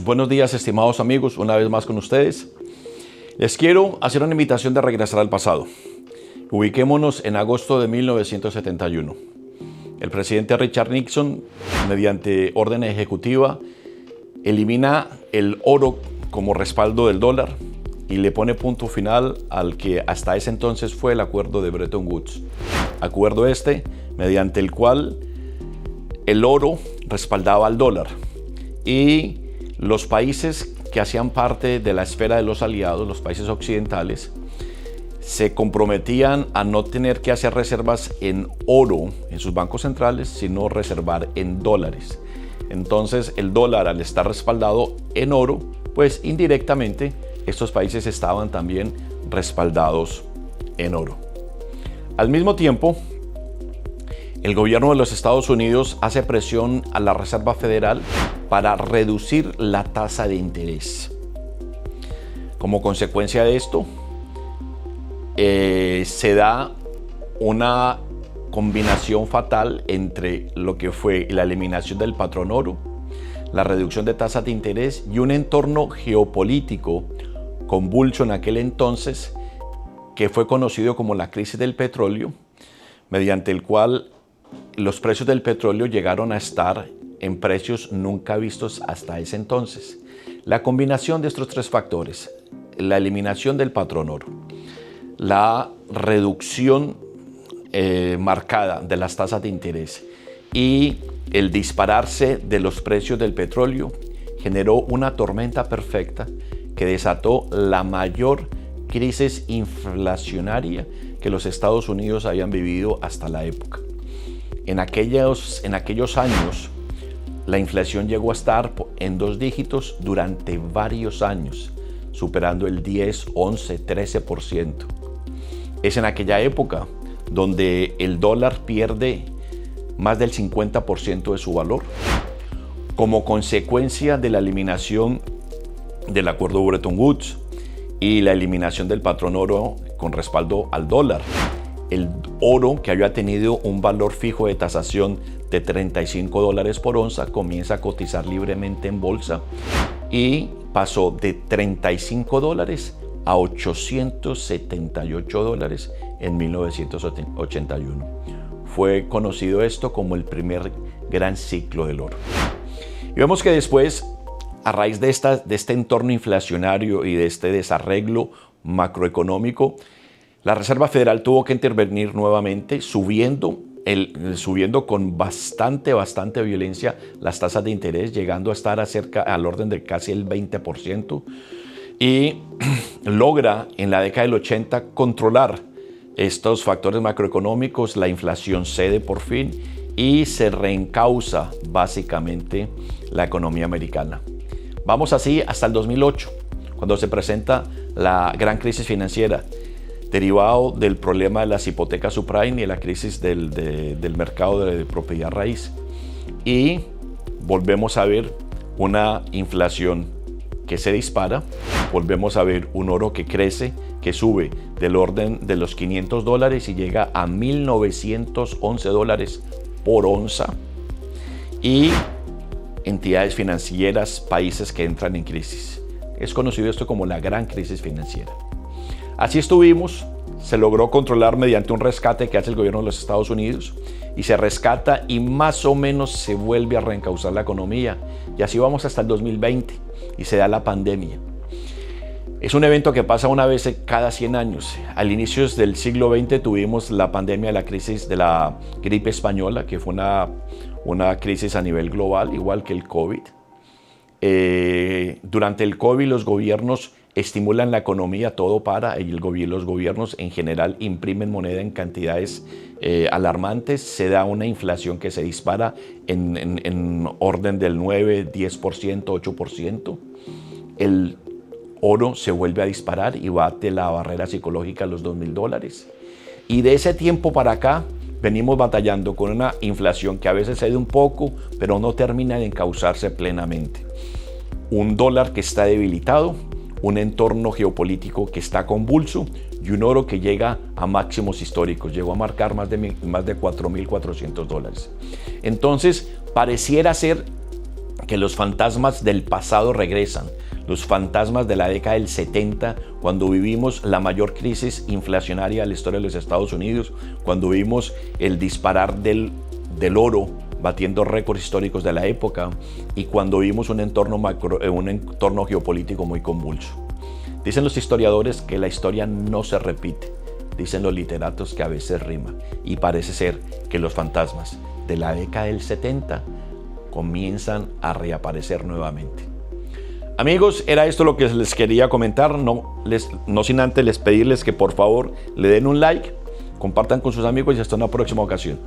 Buenos días, estimados amigos, una vez más con ustedes. Les quiero hacer una invitación de regresar al pasado. Ubiquémonos en agosto de 1971. El presidente Richard Nixon, mediante orden ejecutiva, elimina el oro como respaldo del dólar y le pone punto final al que hasta ese entonces fue el acuerdo de Bretton Woods. Acuerdo mediante el cual el oro respaldaba al dólar y los países que hacían parte de la esfera de los aliados, los países occidentales, se comprometían a no tener que hacer reservas en oro en sus bancos centrales, sino reservar en dólares. Entonces el dólar, al estar respaldado en oro, pues indirectamente estos países estaban también respaldados en oro. Al mismo tiempo, el gobierno de los Estados Unidos hace presión a la Reserva Federal para reducir la tasa de interés. Como consecuencia de esto, se da una combinación fatal entre lo que fue la eliminación del patrón oro, la reducción de tasas de interés y un entorno geopolítico convulso en aquel entonces que fue conocido como la crisis del petróleo, mediante el cual los precios del petróleo llegaron a estar en precios nunca vistos hasta ese entonces. La combinación de estos tres factores, la eliminación del patrón oro, la reducción marcada de las tasas de interés y el dispararse de los precios del petróleo, generó una tormenta perfecta que desató la mayor crisis inflacionaria que los Estados Unidos habían vivido hasta la época. En aquellos años, la inflación llegó a estar en 2 dígitos durante varios años, superando el 10, 11, 13%. Es en aquella época donde el dólar pierde más del 50% de su valor, como consecuencia de la eliminación del acuerdo de Bretton Woods y la eliminación del patrón oro con respaldo al dólar. El oro, que había tenido un valor fijo de tasación de $35 por onza, comienza a cotizar libremente en bolsa y pasó de $35 a $878 en 1981. Fue conocido esto como el primer gran ciclo del oro. Y vemos que después, a raíz de este entorno inflacionario y de este desarreglo macroeconómico, la Reserva Federal tuvo que intervenir nuevamente, subiendo con bastante violencia las tasas de interés, llegando a estar al orden de casi el 20%, y logra en la década del 80 controlar estos factores macroeconómicos. La inflación cede por fin y se reencausa básicamente la economía americana. Vamos así hasta el 2008, cuando se presenta la gran crisis financiera, derivado del problema de las hipotecas subprime y la crisis del mercado de propiedad raíz. Y volvemos a ver una inflación que se dispara, volvemos a ver un oro que crece, que sube del orden de los $500 y llega a $1,911 por onza, y entidades financieras, países que entran en crisis. Es conocido esto como la gran crisis financiera. Así estuvimos, se logró controlar mediante un rescate que hace el gobierno de los Estados Unidos, y se rescata y más o menos se vuelve a reencauzar la economía, y así vamos hasta el 2020 y se da la pandemia. Es un evento que pasa una vez cada 100 años. Al inicio del siglo XX tuvimos la pandemia de la crisis de la gripe española, que fue una crisis a nivel global, igual que el COVID. Durante el COVID los gobiernos estimulan la economía, todo para, y los gobiernos en general imprimen moneda en cantidades alarmantes. Se da una inflación que se dispara en orden del 9, 10%, 8%. El oro se vuelve a disparar y bate la barrera psicológica a los $2,000. Y de ese tiempo para acá venimos batallando con una inflación que a veces cede un poco, pero no termina de encauzarse plenamente. Un dólar que está debilitado, un entorno geopolítico que está convulso y un oro que llega a máximos históricos. Llegó a marcar más de $4,400. Entonces, pareciera ser que los fantasmas del pasado regresan, los fantasmas de la década del 70, cuando vivimos la mayor crisis inflacionaria de la historia de los Estados Unidos, cuando vimos el disparar del oro batiendo récords históricos de la época y cuando vimos un entorno geopolítico muy convulso. Dicen los historiadores que la historia no se repite, dicen los literatos que a veces rima, y parece ser que los fantasmas de la década del 70 comienzan a reaparecer nuevamente. Amigos, era esto lo que les quería comentar, no sin antes les pedirles que por favor le den un like, compartan con sus amigos y hasta una próxima ocasión.